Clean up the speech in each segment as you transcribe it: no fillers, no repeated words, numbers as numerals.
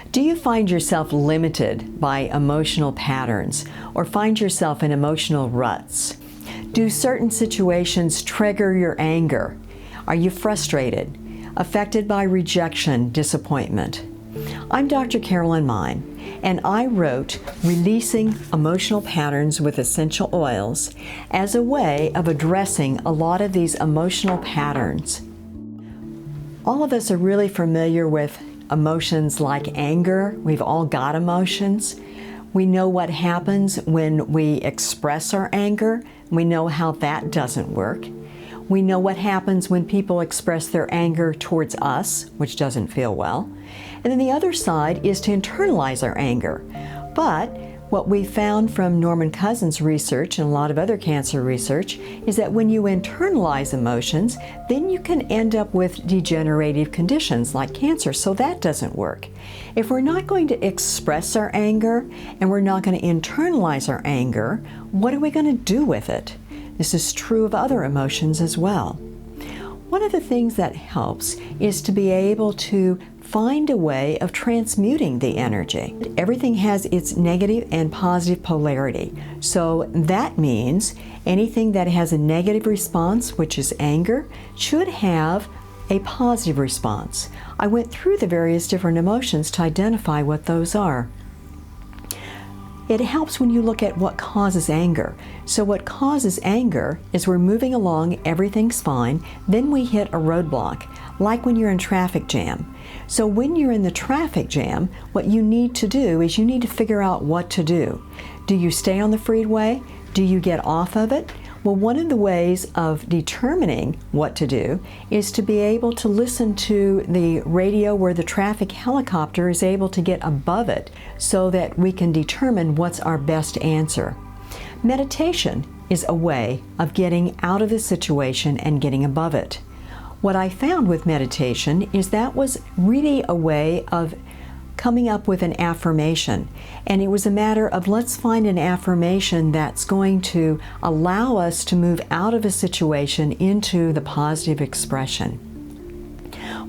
Do you find yourself limited by emotional patterns or find yourself in emotional ruts? Do certain situations trigger your anger? Are you frustrated, affected by rejection, disappointment? I'm Dr. Carolyn Mein, and I wrote Releasing Emotional Patterns with Essential Oils as a way of addressing a lot of these emotional patterns. All of us are really familiar with emotions like anger. We've all got emotions. We know what happens when we express our anger. We know how that doesn't work. We know what happens when people express their anger towards us, which doesn't feel well. And then the other side is to internalize our anger. But what we found from Norman Cousin's research and a lot of other cancer research is that when you internalize emotions, then you can end up with degenerative conditions like cancer, so that doesn't work. If we're not going to express our anger and we're not going to internalize our anger, what are we going to do with it? This is true of other emotions as well. One of the things that helps is to be able to find a way of transmuting the energy. Everything has its negative and positive polarity. So that means anything that has a negative response, which is anger, should have a positive response. I went through the various different emotions to identify what those are. It helps when you look at what causes anger. So what causes anger is we're moving along, everything's fine, then we hit a roadblock, like when you're in traffic jam. So when you're in the traffic jam, what you need to do is you need to figure out what to do. Do you stay on the freeway? Do you get off of it? Well, one of the ways of determining what to do is to be able to listen to the radio where the traffic helicopter is able to get above it so that we can determine what's our best answer. Meditation is a way of getting out of the situation and getting above it. What I found with meditation is that was really a way of coming up with an affirmation. And it was a matter of let's find an affirmation that's going to allow us to move out of a situation into the positive expression.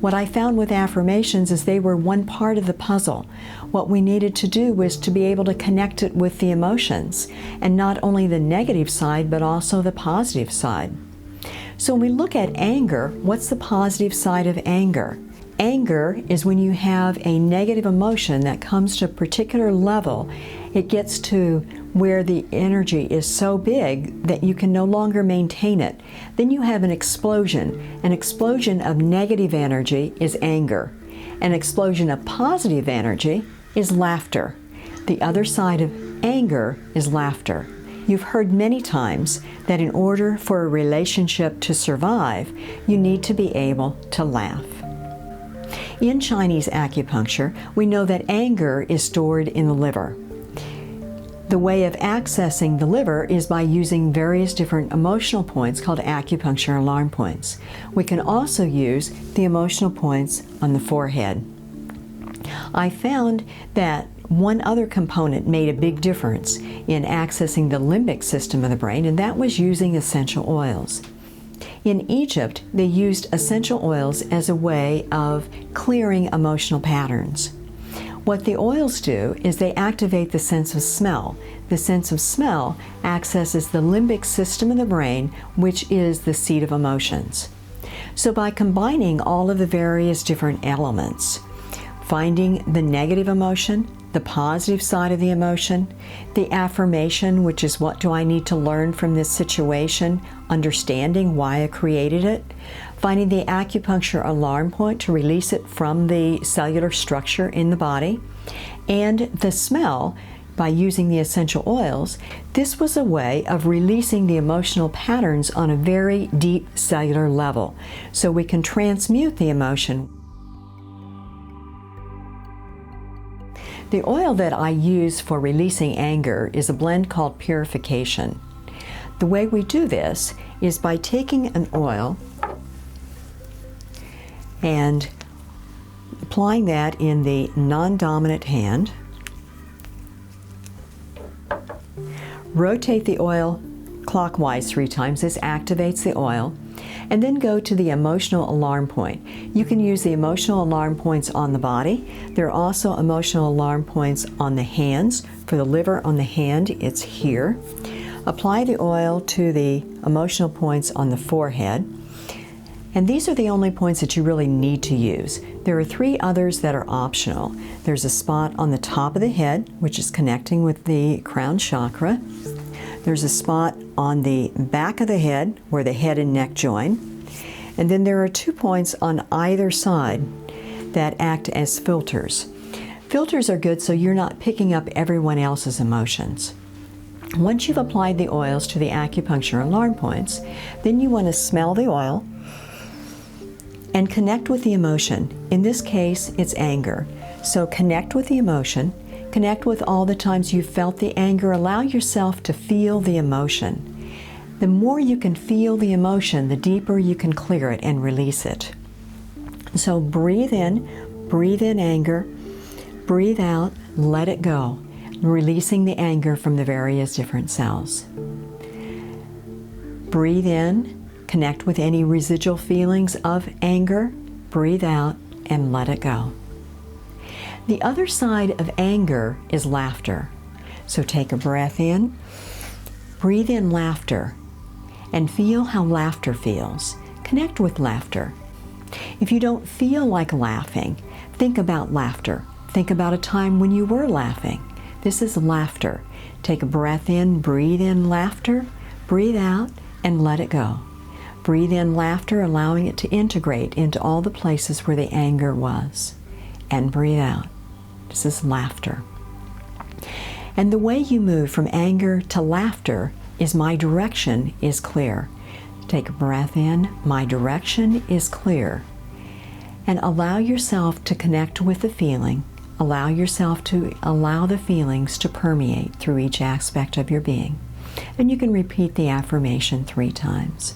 What I found with affirmations is they were one part of the puzzle. What we needed to do was to be able to connect it with the emotions, and not only the negative side, but also the positive side. So when we look at anger, what's the positive side of anger? Anger is when you have a negative emotion that comes to a particular level. It gets to where the energy is so big that you can no longer maintain it. Then you have an explosion. An explosion of negative energy is anger. An explosion of positive energy is laughter. The other side of anger is laughter. You've heard many times that in order for a relationship to survive, you need to be able to laugh. In Chinese acupuncture, we know that anger is stored in the liver. The way of accessing the liver is by using various different emotional points called acupuncture alarm points. We can also use the emotional points on the forehead. I found that one other component made a big difference in accessing the limbic system of the brain, and that was using essential oils. In Egypt, they used essential oils as a way of clearing emotional patterns. What the oils do is they activate the sense of smell. The sense of smell accesses the limbic system of the brain, which is the seat of emotions. So by combining all of the various different elements, finding the negative emotion, the positive side of the emotion, the affirmation, which is what do I need to learn from this situation, understanding why I created it, finding the acupuncture alarm point to release it from the cellular structure in the body, and the smell by using the essential oils. This was a way of releasing the emotional patterns on a very deep cellular level, so we can transmute the emotion. The oil that I use for releasing anger is a blend called Purification. The way we do this is by taking an oil and applying that in the non-dominant hand. Rotate the oil clockwise 3 times. This activates the oil. And then go to the emotional alarm point. You can use the emotional alarm points on the body. There are also emotional alarm points on the hands. For the liver on the hand, it's here. Apply the oil to the emotional points on the forehead. And these are the only points that you really need to use. There are 3 others that are optional. There's a spot on the top of the head, which is connecting with the crown chakra. There's a spot on the back of the head where the head and neck join. And then there are 2 points on either side that act as filters. Filters are good so you're not picking up everyone else's emotions. Once you've applied the oils to the acupuncture alarm points, then you want to smell the oil and connect with the emotion. In this case, it's anger. So connect with the emotion. Connect with all the times you've felt the anger. Allow yourself to feel the emotion. The more you can feel the emotion, the deeper you can clear it and release it. So breathe in anger, breathe out, let it go, releasing the anger from the various different cells. Breathe in, connect with any residual feelings of anger, breathe out, and let it go. The other side of anger is laughter. So take a breath in, breathe in laughter, and feel how laughter feels. Connect with laughter. If you don't feel like laughing, think about laughter. Think about a time when you were laughing. This is laughter. Take a breath in, breathe in laughter, breathe out, and let it go. Breathe in laughter, allowing it to integrate into all the places where the anger was. And breathe out. This is laughter. And the way you move from anger to laughter is my direction is clear. Take a breath in, my direction is clear. And allow yourself to connect with the feeling. Allow yourself to allow the feelings to permeate through each aspect of your being. And you can repeat the affirmation 3 times.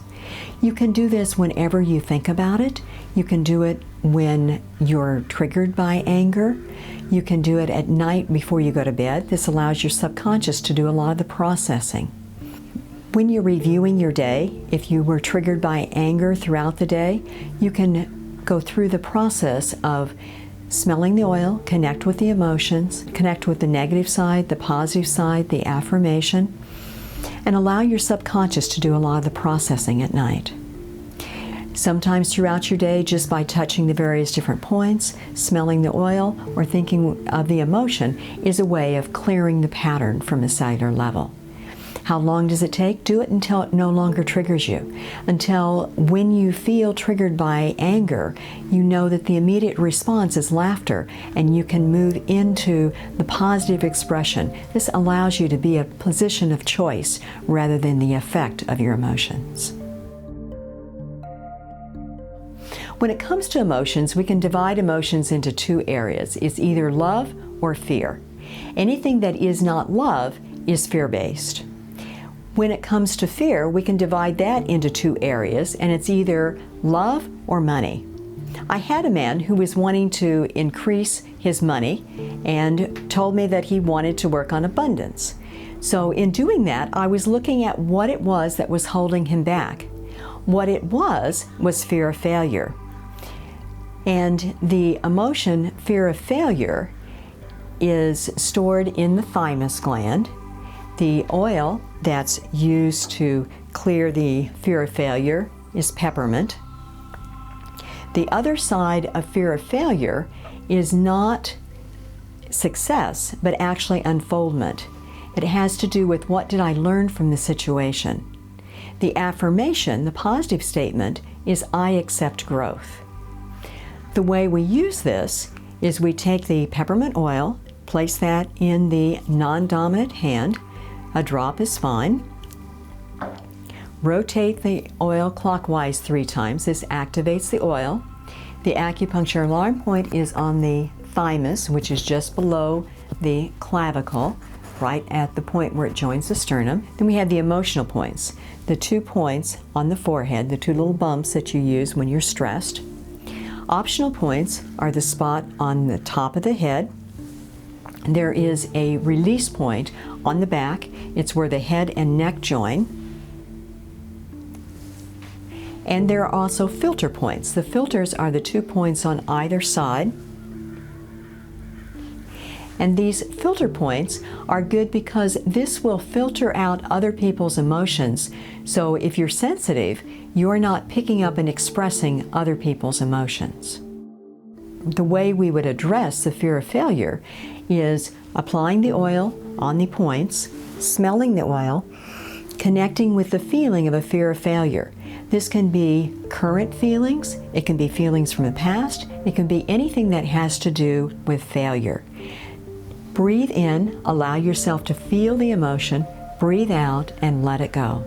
You can do this whenever you think about it. You can do it when you're triggered by anger. You can do it at night before you go to bed. This allows your subconscious to do a lot of the processing. When you're reviewing your day, if you were triggered by anger throughout the day, you can go through the process of smelling the oil, connect with the emotions, connect with the negative side, the positive side, the affirmation, and allow your subconscious to do a lot of the processing at night. Sometimes throughout your day, just by touching the various different points, smelling the oil, or thinking of the emotion is a way of clearing the pattern from a cellular level. How long does it take? Do it until it no longer triggers you. Until when you feel triggered by anger, you know that the immediate response is laughter, and you can move into the positive expression. This allows you to be a position of choice rather than the effect of your emotions. When it comes to emotions, we can divide emotions into 2 areas. It's either love or fear. Anything that is not love is fear-based. When it comes to fear, we can divide that into 2 areas, and it's either love or money. I had a man who was wanting to increase his money and told me that he wanted to work on abundance. So in doing that, I was looking at what it was that was holding him back. What it was fear of failure. And the emotion fear of failure is stored in the thymus gland. The oil that's used to clear the fear of failure is peppermint. The other side of fear of failure is not success, but actually unfoldment. It has to do with what did I learn from the situation. The affirmation, the positive statement, is I accept growth. The way we use this is we take the peppermint oil, place that in the non-dominant hand. A drop is fine. Rotate the oil clockwise 3 times. This activates the oil. The acupuncture alarm point is on the thymus, which is just below the clavicle, right at the point where it joins the sternum. Then we have the emotional points, the 2 points on the forehead, the 2 little bumps that you use when you're stressed. Optional points are the spot on the top of the head. There is a release point on the back. It's where the head and neck join. And there are also filter points. The filters are the 2 points on either side. And these filter points are good because this will filter out other people's emotions. So if you're sensitive, you're not picking up and expressing other people's emotions. The way we would address the fear of failure is applying the oil on the points, smelling the oil, connecting with the feeling of a fear of failure. This can be current feelings, it can be feelings from the past, it can be anything that has to do with failure. Breathe in, allow yourself to feel the emotion, breathe out, and let it go.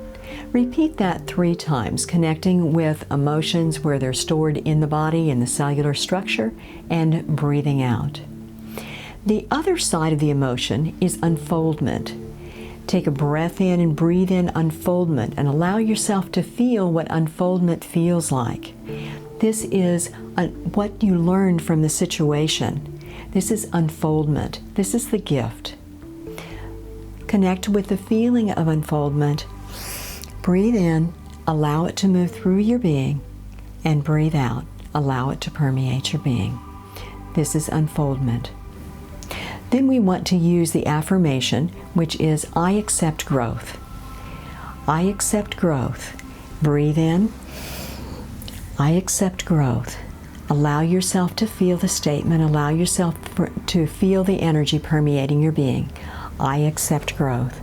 Repeat that 3 times, connecting with emotions where they're stored in the body, in the cellular structure, and breathing out. The other side of the emotion is unfoldment. Take a breath in and breathe in unfoldment and allow yourself to feel what unfoldment feels like. This is what you learned from the situation. This is unfoldment. This is the gift. Connect with the feeling of unfoldment. Breathe in, allow it to move through your being, and breathe out, allow it to permeate your being. This is unfoldment. Then we want to use the affirmation, which is, I accept growth. I accept growth. Breathe in. I accept growth. Allow yourself to feel the statement. Allow yourself to feel the energy permeating your being. I accept growth.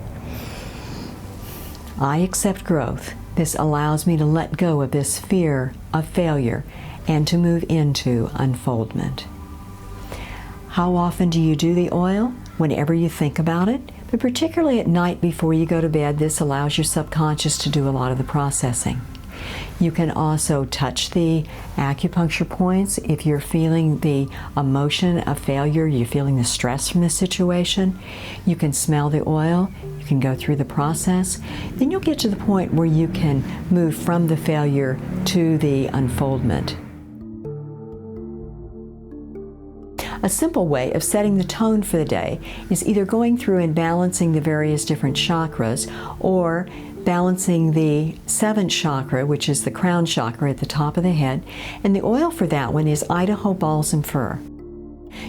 I accept growth. This allows me to let go of this fear of failure and to move into unfoldment. How often do you do the oil? Whenever you think about it, but particularly at night before you go to bed. This allows your subconscious to do a lot of the processing. You can also touch the acupuncture points if you're feeling the emotion of failure, you're feeling the stress from the situation. You can smell the oil, you can go through the process. Then you'll get to the point where you can move from the failure to the unfoldment. A simple way of setting the tone for the day is either going through and balancing the various different chakras, or balancing the 7th chakra, which is the crown chakra at the top of the head, and the oil for that one is Idaho balsam fir.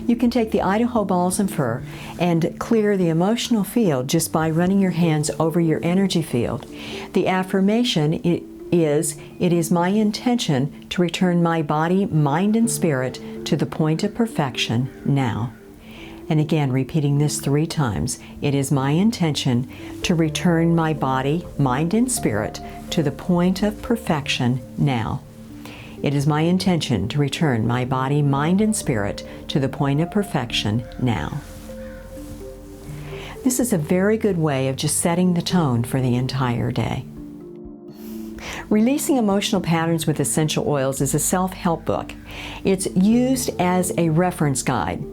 You can take the Idaho balsam fir and clear the emotional field just by running your hands over your energy field. The affirmation is, it is my intention to return my body, mind, and spirit to the point of perfection now. And again, repeating this 3 times. It is my intention to return my body, mind, and spirit to the point of perfection now. It is my intention to return my body, mind, and spirit to the point of perfection now. This is a very good way of just setting the tone for the entire day. Releasing Emotional Patterns with Essential Oils is a self-help book. It's used as a reference guide.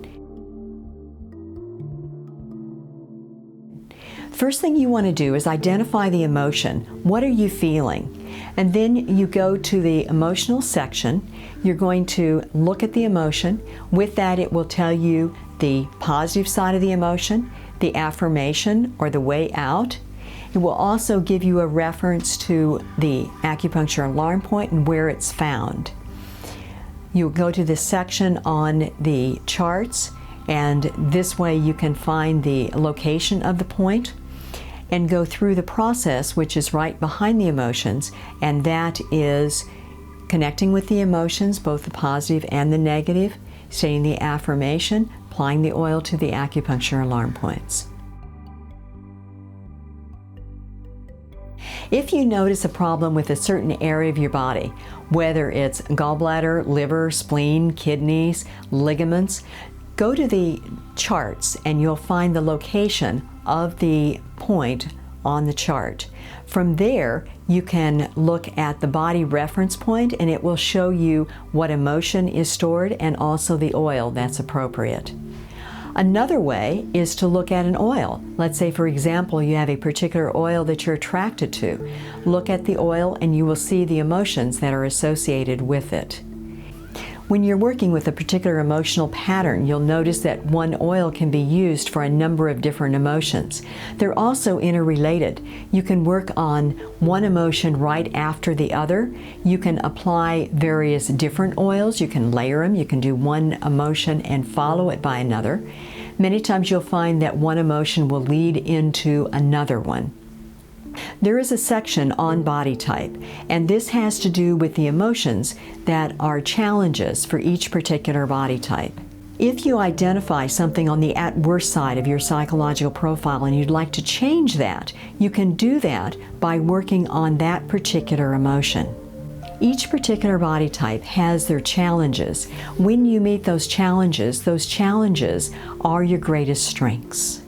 First thing you want to do is identify the emotion. What are you feeling? And then you go to the emotional section. You're going to look at the emotion. With that, it will tell you the positive side of the emotion, the affirmation or the way out. It will also give you a reference to the acupuncture alarm point and where it's found. You'll go to this section on the charts, and this way you can find the location of the point and go through the process, which is right behind the emotions, and that is connecting with the emotions, both the positive and the negative, saying the affirmation, applying the oil to the acupuncture alarm points. If you notice a problem with a certain area of your body, whether it's gallbladder, liver, spleen, kidneys, ligaments, go to the charts and you'll find the location of the point on the chart. From there, you can look at the body reference point and it will show you what emotion is stored and also the oil that's appropriate. Another way is to look at an oil. Let's say, for example, you have a particular oil that you're attracted to. Look at the oil and you will see the emotions that are associated with it. When you're working with a particular emotional pattern, you'll notice that one oil can be used for a number of different emotions. They're also interrelated. You can work on one emotion right after the other. You can apply various different oils. You can layer them. You can do one emotion and follow it by another. Many times you'll find that one emotion will lead into another one. There is a section on body type, and this has to do with the emotions that are challenges for each particular body type. If you identify something on the at-worst side of your psychological profile and you'd like to change that, you can do that by working on that particular emotion. Each particular body type has their challenges. When you meet those challenges are your greatest strengths.